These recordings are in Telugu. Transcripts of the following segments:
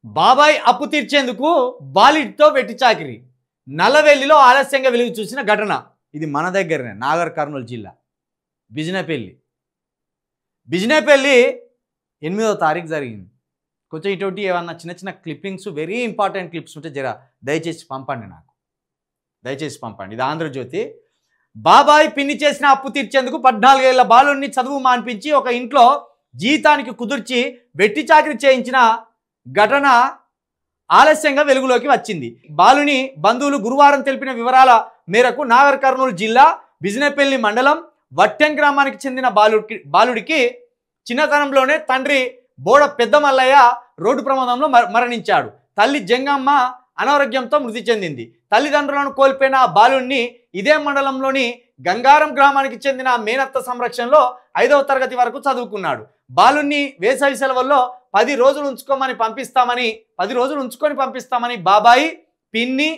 బాబాయ్ అప్పు తీర్చేందుకు బాలిడ్తో వెట్టి చాకిరి నల్లవెల్లిలో ఆలస్యంగా వెలుగు చూసిన ఘటన. ఇది మన దగ్గరనే నాగర్ కర్నూలు జిల్లా బిజినేపల్లి 8వ తారీఖు జరిగింది. కొంచెం ఇటువంటి ఏమన్నా చిన్న చిన్న క్లిప్పింగ్స్ వెరీ ఇంపార్టెంట్ క్లిప్స్ ఉంటే దయచేసి పంపండి నాకు, దయచేసి పంపండి. ఇది ఆంధ్రజ్యోతి. బాబాయ్ పిన్ని చేసిన అప్పు తీర్చేందుకు 14 ఏళ్ల బాలుడిని చదువు మాన్పించి ఒక ఇంట్లో జీతానికి కుదుర్చి వెట్టి చాకిరి చేయించిన ఘటన ఆలస్యంగా వెలుగులోకి వచ్చింది. బాలుని బంధువులు గురువారం తెలిపిన వివరాల మేరకు నాగర్ కర్నూలు జిల్లా బిజినేపల్లి మండలం వట్టెం గ్రామానికి చెందిన బాలుడికి చిన్నతనంలోనే తండ్రి బోడ పెద్ద మల్లయ్య రోడ్డు ప్రమాదంలో మరణించాడు. తల్లి జంగమ్మ అనారోగ్యంతో మృతి చెందింది. తల్లిదండ్రులను కోల్పోయిన ఆ బాలుడిని ఇదే మండలంలోని గంగారం గ్రామానికి చెందిన మేనత్త సంరక్షణలో 5వ తరగతి వరకు చదువుకున్నాడు. బాలుని వేసవి సెలవుల్లో 10 రోజులు ఉంచుకొని పంపిస్తామని బాబాయి పిన్ని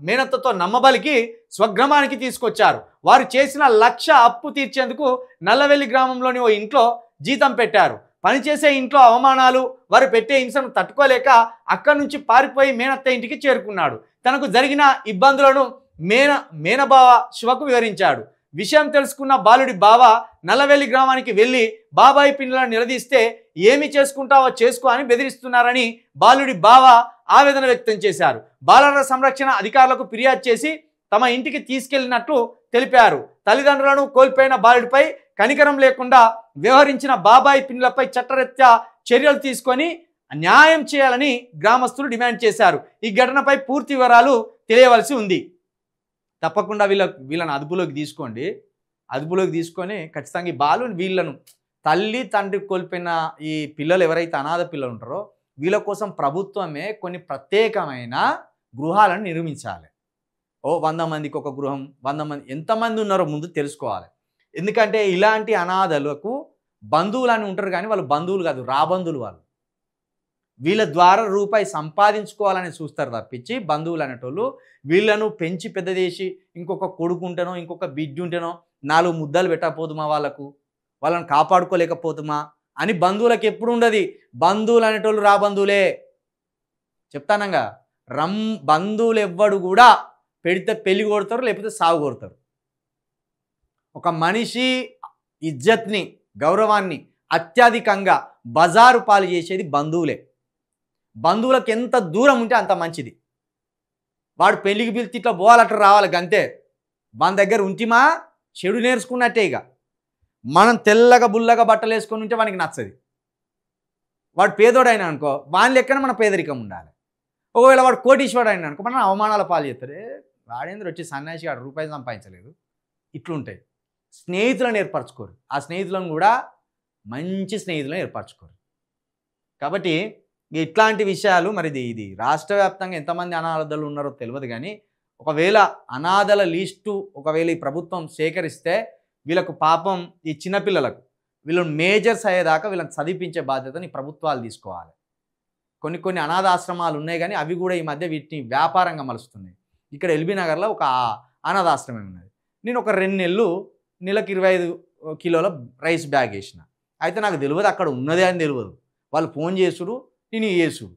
మేనత్తతో నమ్మబలికి స్వగ్రామానికి తీసుకొచ్చారు. వారు చేసిన 1 లక్ష అప్పు తీర్చేందుకు నల్లవెల్లి గ్రామంలోని ఓ ఇంట్లో జీతం పెట్టారు. పనిచేసే ఇంట్లో అవమానాలు, వారు పెట్టే హింసను తట్టుకోలేక అక్కడి నుంచి పారిపోయి మేనత్త ఇంటికి చేరుకున్నాడు. తనకు జరిగిన ఇబ్బందులను మేనబావ శివకు వివరించాడు. విషయం తెలుసుకున్న బాలుడి బావ నల్లవెల్లి గ్రామానికి వెళ్ళి బాబాయి పిల్లలను నిలదీస్తే ఏమి చేసుకుంటావో చేసుకో అని బెదిరిస్తున్నారని బాలుడి బావ ఆవేదన వ్యక్తం చేశారు. బాలల సంరక్షణ అధికారులకు ఫిర్యాదు చేసి తమ ఇంటికి తీసుకెళ్లినట్లు తెలిపారు. తల్లిదండ్రులను కోల్పోయిన బాలుడిపై కనికరం లేకుండా వ్యవహరించిన బాబాయి పిల్లలపై చట్టరీత్యా చర్యలు తీసుకొని న్యాయం చేయాలని గ్రామస్తులు డిమాండ్ చేశారు. ఈ ఘటనపై పూర్తి వివరాలు తెలియవలసి ఉంది. తప్పకుండా వీళ్ళని అదుపులోకి తీసుకొని ఖచ్చితంగా ఈ బాలుని వీళ్ళను తల్లి తండ్రి కోల్పోయిన ఈ పిల్లలు ఎవరైతే అనాథ పిల్లలు ఉంటారో వీళ్ళ కోసం ప్రభుత్వమే కొన్ని ప్రత్యేకమైన గృహాలను నిర్మించాలి. 100 మందికి ఒక గృహం, 100 మంది ఎంతమంది ఉన్నారో ముందు తెలుసుకోవాలి. ఎందుకంటే ఇలాంటి అనాథలకు బంధువులు అని ఉంటారు కానీ వాళ్ళు బంధువులు కాదు, రాబంధువులు. వాళ్ళు వీళ్ళ ద్వారా రూపాయి సంపాదించుకోవాలని చూస్తారు తప్పించి బంధువులు అనేటోళ్ళు వీళ్ళను పెంచి పెద్ద చేసి ఇంకొక కొడుకు ఉంటేనో ఇంకొక బిడ్డ ఉంటేనో 4 ముద్దలు పెట్టకపోతుమా, వాళ్ళని కాపాడుకోలేకపోతుమా అని బంధువులకు ఎప్పుడు ఉండదు. బంధువులు అనేటోళ్ళు రాబంధువులే. చెప్తానంగా, బంధువులు ఎవ్వడు కూడా పెడితే పెళ్లి కొడతారు, లేకపోతే సాగు కొడతారు. ఒక మనిషి ఇజ్జత్ని, గౌరవాన్ని అత్యధికంగా బజారు పాలు చేసేది బంధువులే. బంధువులకు ఎంత దూరం ఉంటే అంత మంచిది. వాడు పెళ్లికి పిలిచి ఇట్లా పోవాలట్లా రావాలి గంతే. మన దగ్గర ఉంటిమా చెడు నేర్చుకున్నట్టే. ఇక మనం తెల్లగా బుల్లగా బట్టలు వేసుకొని ఉంటే వానికి నచ్చది. వాడు పేదోడైనా అనుకో వాని లెక్కన మన పేదరికం ఉండాలి. ఒకవేళ వాడు కోటీశ్వరుడు అయినా అనుకో మనం అవమానాల పాలు చేస్తారు. వాడేంద్ర వచ్చి సన్యాసి వాడు రూపాయి సంపాదించలేదు. ఇట్లుంటాయి. స్నేహితులను ఏర్పరచుకోరు. ఆ స్నేహితులను కూడా మంచి స్నేహితులను ఏర్పరచుకోరు. కాబట్టి ఇట్లాంటి విషయాలు మరి ఇది రాష్ట్ర వ్యాప్తంగా ఎంతమంది అనాథలు ఉన్నారో తెలియదు కానీ ఒకవేళ అనాథల లిస్టు ఒకవేళ ఈ ప్రభుత్వం సేకరిస్తే వీళ్ళకు పాపం ఈ చిన్నపిల్లలకు వీళ్ళని మేజర్స్ అయ్యేదాకా వీళ్ళని చదివించే బాధ్యతని ప్రభుత్వాలు తీసుకోవాలి. కొన్ని అనాథాశ్రమాలు ఉన్నాయి కానీ అవి కూడా ఈ మధ్య వీటిని వ్యాపారంగా మలుస్తున్నాయి. ఇక్కడ ఎల్బీ నగర్లో ఒక అనాథాశ్రమం ఉన్నది. నేను ఒక 2 నెలలు నెలకు 25 కిలోల రైస్ బ్యాగ్ వేసిన. అయితే నాకు తెలియదు అక్కడ ఉన్నదే అని తెలియదు. వాళ్ళు ఫోన్ చేసుడు, నేను చేసుడు.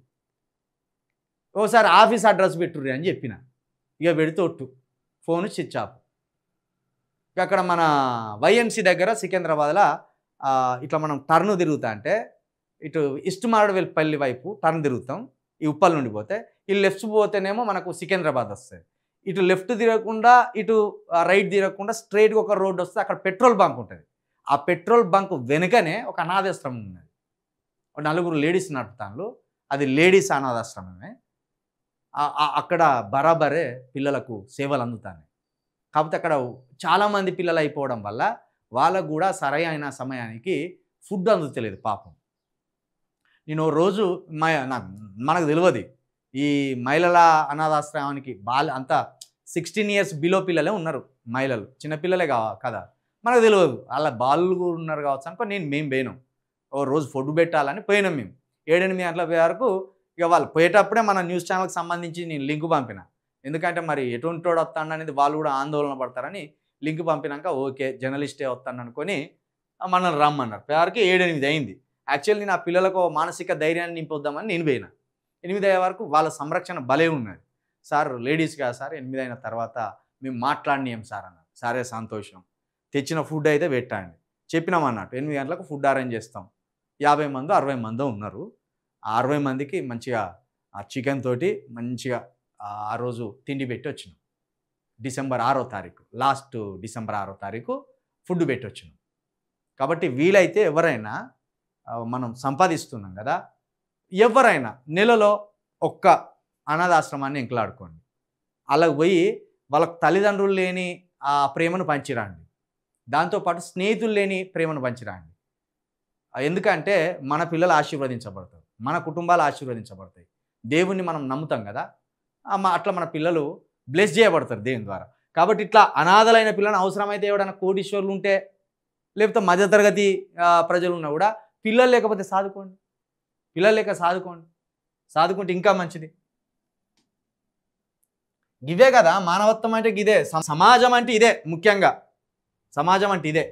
ఓసారి ఆఫీస్ అడ్రస్ పెట్టుర్రి అని చెప్పిన. ఇక పెడితోట్టు ఫోను స్విచ్ ఆఫ్. అక్కడ మన వైఎంసీ దగ్గర సికింద్రాబాద్లో ఇట్లా మనం టర్ను తిరుగుతా అంటే ఇటు ఇష్టమాడపల్లి వైపు టర్న్ తిరుగుతాం. ఈ ఉప్పల్ నుండి పోతే ఈ లెఫ్ట్ పోతేనేమో మనకు సికింద్రాబాద్ వస్తుంది. ఇటు లెఫ్ట్ తిరగకుండా ఇటు రైట్ తిరగకుండా స్ట్రైట్గా ఒక రోడ్డు వస్తే అక్కడ పెట్రోల్ బంక్ ఉంటుంది. ఆ పెట్రోల్ బంక్ వెనుకనే ఒక అనాథాశ్రమం ఉన్నది. 4 లేడీస్ నడుపుతాను. అది లేడీస్ అనాథాశ్రమమే. అక్కడ బరాబరే పిల్లలకు సేవలు అందుతాయి. కాకపోతే అక్కడ చాలామంది పిల్లలు అయిపోవడం వల్ల వాళ్ళకు కూడా సరైన సమయానికి ఫుడ్ అందుతలేదు పాపం. నేను రోజు మనకు తెలియదు ఈ మహిళల అనాథాశ్రమానికి అంతా 16 ఇయర్స్ బిలో పిల్లలే ఉన్నారు. మహిళలు చిన్నపిల్లలే కదా, మనకు తెలియదు. అలా బాలు కూడా ఉన్నారు కావచ్చు అనుకో. మేము పోయినాం. రోజు ఫుడ్ పెట్టాలని పోయినాం. మేము 7-8 గంటల వరకు ఇక వాళ్ళు పోయేటప్పుడే మన న్యూస్ ఛానల్కి సంబంధించి నేను లింక్ పంపిన. ఎందుకంటే మరి ఎటువంటి వాడు వస్తాడు అనేది వాళ్ళు కూడా ఆందోళన పడతారని లింక్ పంపినాక ఓకే జర్నలిస్టే వస్తాను అనుకొని మనల్ని రమ్మన్నారు. పేరుకి 7-8 అయింది. యాక్చువల్లీ నా పిల్లలకు మానసిక ధైర్యాన్ని నింపొద్దామని నేను పోయినా. 8 అయ్యే వరకు వాళ్ళ సంరక్షణ భలే ఉన్నది. సార్ లేడీస్ కాదు సార్, 8 అయిన తర్వాత మేము మాట్లాడినాం సార్ అన్నారు. సరే సంతోషం, తెచ్చిన ఫుడ్ అయితే పెట్టండి చెప్పినామన్నట్టు. 8 గంటలకు ఫుడ్ అరేంజ్ చేస్తాం. 50 మందో 60 మందో ఉన్నారు. ఆ 60 మందికి మంచిగా ఆ చికెన్ తోటి మంచిగా ఆ రోజు తిండి పెట్టి వచ్చినాం. డిసెంబర్ 6వ తారీఖు, లాస్ట్ డిసెంబర్ 6వ తారీఖు ఫుడ్ పెట్టి వచ్చినాం. కాబట్టి వీలైతే ఎవరైనా మనం సంపాదిస్తున్నాం కదా, ఎవరైనా నెలలో ఒక్క అనాథాశ్రమాన్ని ఎంకలాడుకోండి. అలాగ పోయి వాళ్ళకు తల్లిదండ్రులు లేని ఆ ప్రేమను పంచిరండి. దాంతోపాటు స్నేహితులు లేని ప్రేమను పంచిరండి. ఎందుకంటే మన పిల్లలు ఆశీర్వదించబడతారు, మన కుటుంబాలు ఆశీర్వదించబడతాయి. దేవుణ్ణి మనం నమ్ముతాం కదా, అట్లా మన పిల్లలు బ్లెస్ చేయబడతారు దేవుని ద్వారా. కాబట్టి ఇట్లా అనాథలైన పిల్లలను అవసరమైతే ఎవడైనా కోటీశ్వరులు ఉంటే, లేకపోతే మధ్యతరగతి ప్రజలు ఉన్నా కూడా పిల్లలు లేకపోతే సాదుకోండి. పిల్లలు లేక సాదుకుంటే ఇంకా మంచిది. ఇవే కదా మానవత్వం అంటే, ఇదే సమాజం అంటే, ఇదే ముఖ్యంగా సమాజం అంటే ఇదే.